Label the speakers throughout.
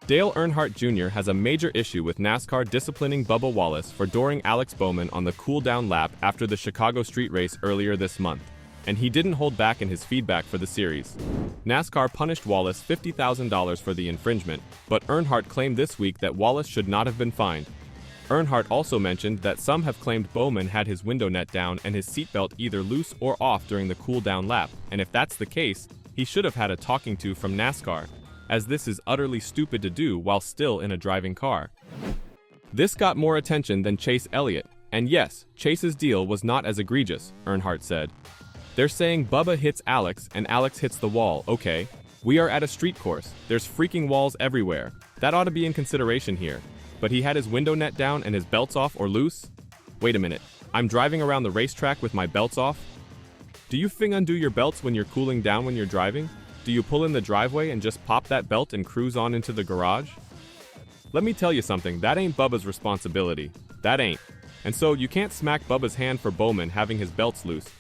Speaker 1: Dale Earnhardt Jr. has a major issue with NASCAR disciplining Bubba Wallace for dooring Alex Bowman on the cool-down lap after the Chicago street race earlier this month, and he didn't hold back in his feedback for the series. NASCAR punished Wallace $50,000 for the infringement, but Earnhardt claimed this week that Wallace should not have been fined. Earnhardt also mentioned that some have claimed Bowman had his window net down and his seatbelt either loose or off during the cool-down lap, and if that's the case, he should have had a talking to from NASCAR, as this is utterly stupid to do while still in a driving car. This got more attention than Chase Elliott, and yes, Chase's deal was not as egregious, Earnhardt said. They're saying Bubba hits Alex and Alex hits the wall, okay. We are at a street course, there's freaking walls everywhere. That ought to be in consideration here. But he had his window net down and his belts off or loose? Wait a minute, I'm driving around the racetrack with my belts off? Do you undo your belts when you're cooling down when you're driving? Do you pull in the driveway and just pop that belt and cruise on into the garage? Let me tell you something, that ain't Bubba's responsibility. That ain't. And so you can't smack Bubba's hand for Bowman having his belts loose.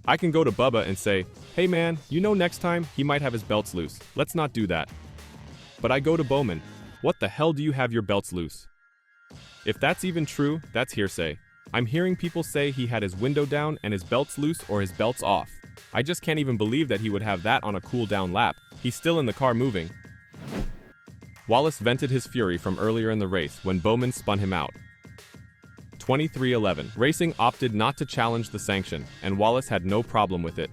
Speaker 1: I can go to Bubba and say, hey man, you know next time he might have his belts loose. Let's not do that. But I go to Bowman, what the hell do you have your belts loose? If that's even true, that's hearsay. I'm hearing people say he had his window down and his belts loose or his belts off. I just can't even believe that he would have that on a cool-down lap. He's still in the car moving. Wallace vented his fury from earlier in the race when Bowman spun him out. 23-11. Racing opted not to challenge the sanction, and Wallace had no problem with it.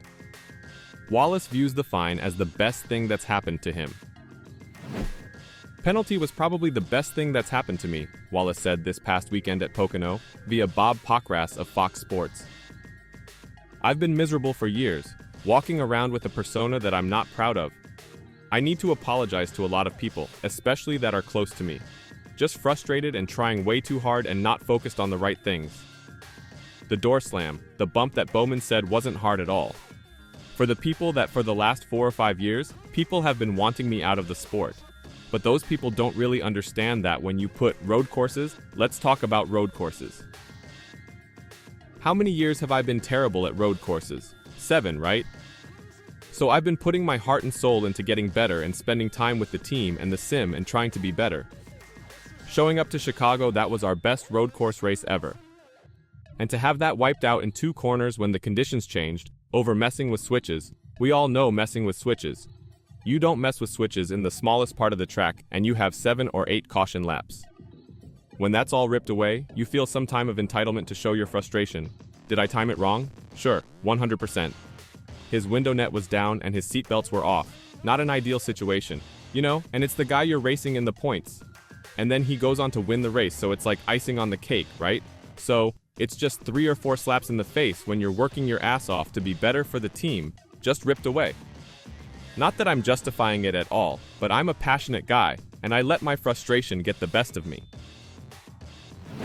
Speaker 1: Wallace views the fine as the best thing that's happened to him. Penalty was probably the best thing that's happened to me, Wallace said this past weekend at Pocono, via Bob Pockras of Fox Sports. I've been miserable for years, walking around with a persona that I'm not proud of. I need to apologize to a lot of people, especially that are close to me. Just frustrated and trying way too hard and not focused on the right things. The door slam, the bump that Bowman said wasn't hard at all. For the people that for the last 4 or 5 years, people have been wanting me out of the sport. But those people don't really understand that when you put road courses, let's talk about road courses. How many years have I been terrible at road courses? 7, right? So I've been putting my heart and soul into getting better and spending time with the team and the sim and trying to be better. Showing up to Chicago, that was our best road course race ever. And to have that wiped out in 2 corners when the conditions changed, over messing with switches, we all know messing with switches. You don't mess with switches in the smallest part of the track and you have 7 or 8 caution laps. When that's all ripped away, you feel some time of entitlement to show your frustration. Did I time it wrong? Sure, 100%. His window net was down and his seatbelts were off. Not an ideal situation. You know, and it's the guy you're racing in the points. And then he goes on to win the race, so it's like icing on the cake, right? So, it's just 3 or 4 slaps in the face when you're working your ass off to be better for the team, just ripped away. Not that I'm justifying it at all, but I'm a passionate guy, and I let my frustration get the best of me.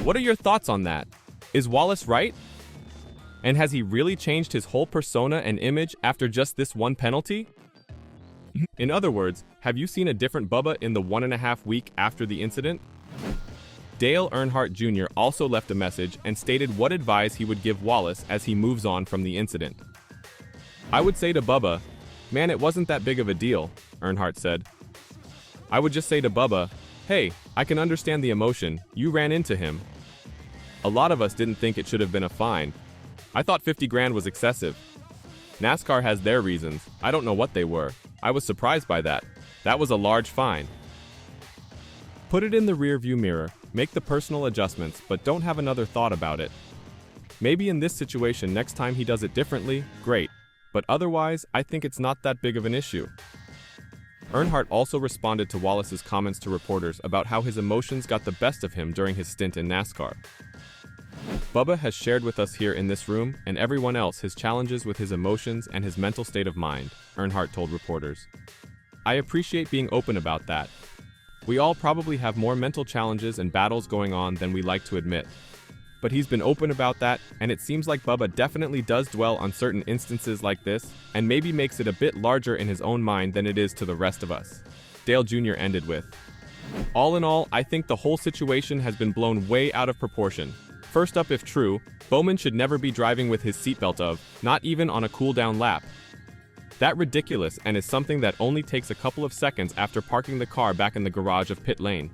Speaker 1: What are your thoughts on that? Is Wallace right? And has he really changed his whole persona and image after just this one penalty? In other words, have you seen a different Bubba in the 1.5 week after the incident? Dale Earnhardt Jr. also left a message and stated what advice he would give Wallace as he moves on from the incident. I would say to Bubba, man, it wasn't that big of a deal, Earnhardt said. I would just say to Bubba, hey, I can understand the emotion, you ran into him. A lot of us didn't think it should have been a fine. I thought 50 grand was excessive. NASCAR has their reasons, I don't know what they were. I was surprised by that. That was a large fine. Put it in the rearview mirror, make the personal adjustments, but don't have another thought about it. Maybe in this situation next time he does it differently, great. But otherwise, I think it's not that big of an issue. Earnhardt also responded to Wallace's comments to reporters about how his emotions got the best of him during his stint in NASCAR. Bubba has shared with us here in this room and everyone else his challenges with his emotions and his mental state of mind, Earnhardt told reporters. I appreciate being open about that. We all probably have more mental challenges and battles going on than we like to admit. But he's been open about that, and it seems like Bubba definitely does dwell on certain instances like this, and maybe makes it a bit larger in his own mind than it is to the rest of us. Dale Jr. ended with, all in all, I think the whole situation has been blown way out of proportion. First up, if true, Bowman should never be driving with his seatbelt of, not even on a cool-down lap. That ridiculous and is something that only takes a couple of seconds after parking the car back in the garage of pit lane.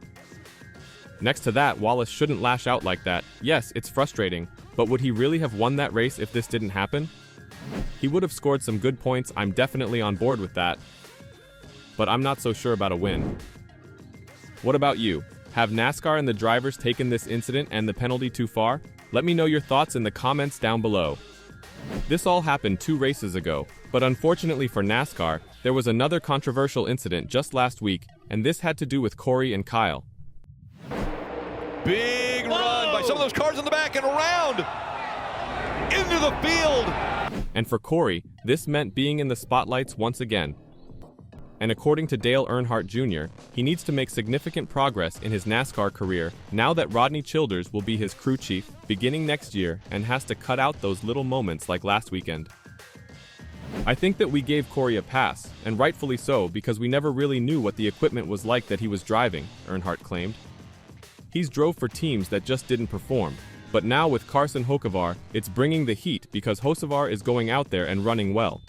Speaker 1: Next to that, Wallace shouldn't lash out like that. Yes, it's frustrating, but would he really have won that race if this didn't happen? He would have scored some good points, I'm definitely on board with that. But I'm not so sure about a win. What about you? Have NASCAR and the drivers taken this incident and the penalty too far? Let me know your thoughts in the comments down below. This all happened 2 races ago, but unfortunately for NASCAR, there was another controversial incident just last week, and this had to do with Corey and Kyle.
Speaker 2: Big run by some of those cars in the back and around into the field.
Speaker 1: And for Corey, this meant being in the spotlights once again. And according to Dale Earnhardt Jr., he needs to make significant progress in his NASCAR career now that Rodney Childers will be his crew chief beginning next year and has to cut out those little moments like last weekend. I think that we gave Corey a pass, and rightfully so, because we never really knew what the equipment was like that he was driving, Earnhardt claimed. He's drove for teams that just didn't perform, but now with Carson Hocevar, it's bringing the heat because Hocevar is going out there and running well.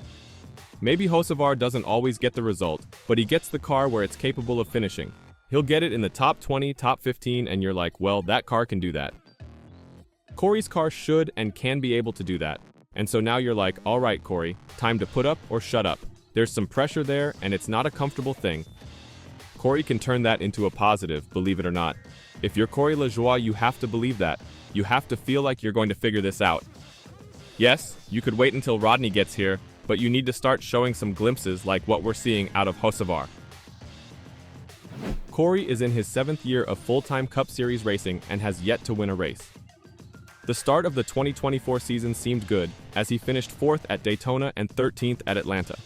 Speaker 1: Maybe Hocevar doesn't always get the result, but he gets the car where it's capable of finishing. He'll get it in the top 20, top 15, and you're like, well, that car can do that. Corey's car should and can be able to do that. And so now you're like, all right, Corey, time to put up or shut up. There's some pressure there, and it's not a comfortable thing. Corey can turn that into a positive, believe it or not. If you're Corey LaJoie, you have to believe that. You have to feel like you're going to figure this out. Yes, you could wait until Rodney gets here, but you need to start showing some glimpses like what we're seeing out of Hocevar. Corey is in his 7th year of full-time Cup Series racing and has yet to win a race. The start of the 2024 season seemed good, as he finished 4th at Daytona and 13th at Atlanta.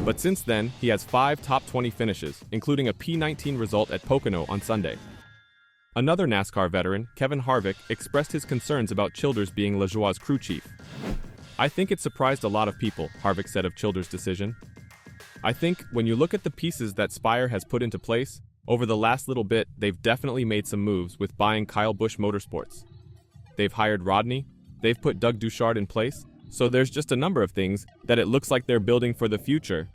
Speaker 1: But since then, he has 5 top 20 finishes, including a P19 result at Pocono on Sunday. Another NASCAR veteran, Kevin Harvick, expressed his concerns about Childers being LaJoie's crew chief. I think it surprised a lot of people, Harvick said of Childers' decision. I think when you look at the pieces that Spire has put into place, over the last little bit, they've definitely made some moves with buying Kyle Busch Motorsports. They've hired Rodney, they've put Doug Duchard in place, so there's just a number of things that it looks like they're building for the future.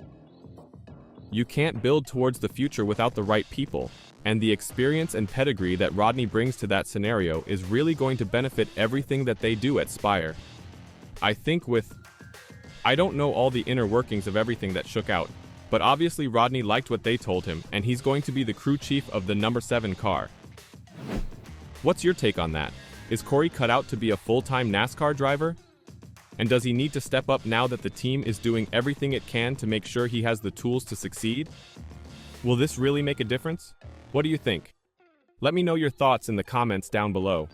Speaker 1: You can't build towards the future without the right people, and the experience and pedigree that Rodney brings to that scenario is really going to benefit everything that they do at Spire. I don't know all the inner workings of everything that shook out, but obviously Rodney liked what they told him, and he's going to be the crew chief of the number 7 car. What's your take on that? Is Corey cut out to be a full-time NASCAR driver? And does he need to step up now that the team is doing everything it can to make sure he has the tools to succeed? Will this really make a difference? What do you think? Let me know your thoughts in the comments down below.